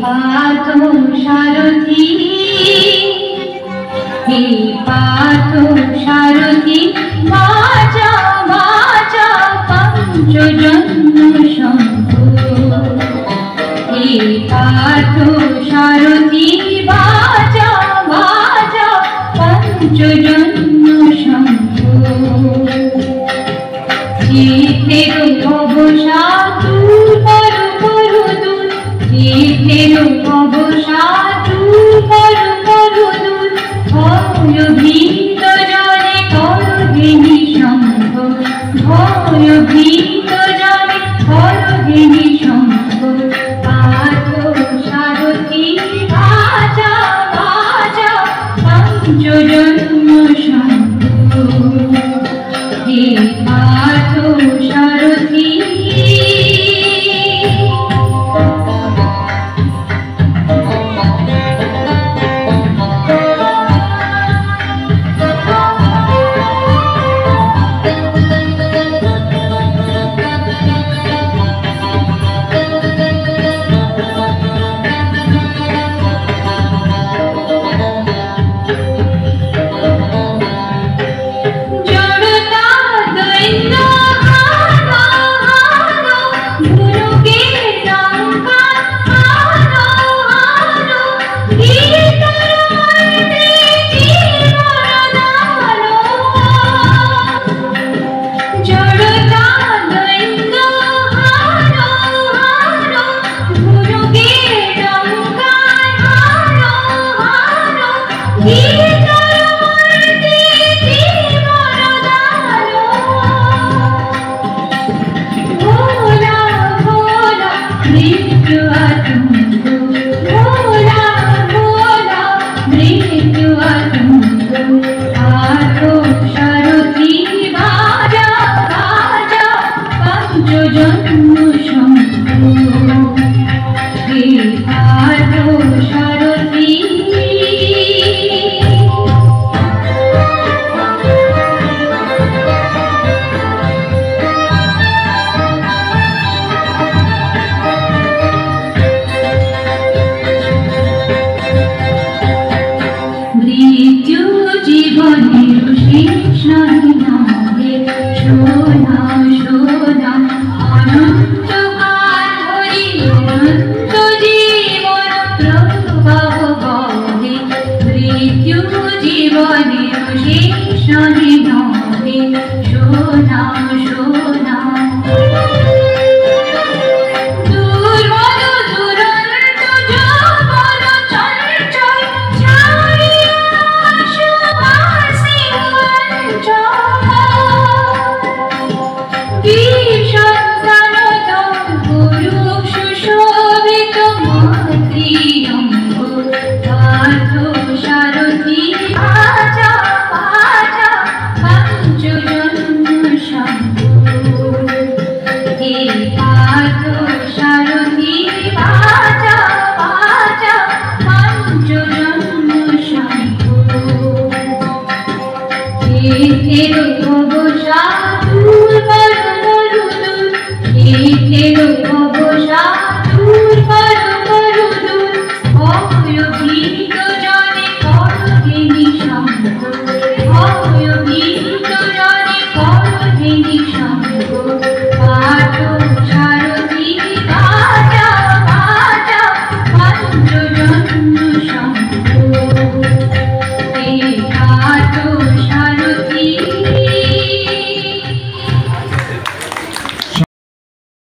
পার্থ সারথি, হে পার্থ সারথি, বাজা বাজা পঞ্চজন্ম শঙ্খ। হে পার্থ সারথি, বাজা বাজা পঞ্চজন্ম শঙ্খ। চিত্তের অবসাদ দূর করো করো দূর, চিত্তের অবসাদ দূর করো করো দূর। ভয়ভীত জনে করো ধেনি শঙ্খ, ভয়ভীত জনে করো ধেনি শঙ্খ। পার্থ সারথি, বাজা বাজা পঞ্চজন্ম শঙ্খ। হে পার্থ সারথি। জন্ম শঙ্খ। হে পার্থ সারথি। মৃত্যু জীবনের শেষ নহে নহে, শোনা শোনা অনন্তকাল ধরি অনন্ত জীবন প্রবাহ বহে। মৃত্যু জীবনের শেষ নহে নহে, শোনা শোনা। ভয়ভীত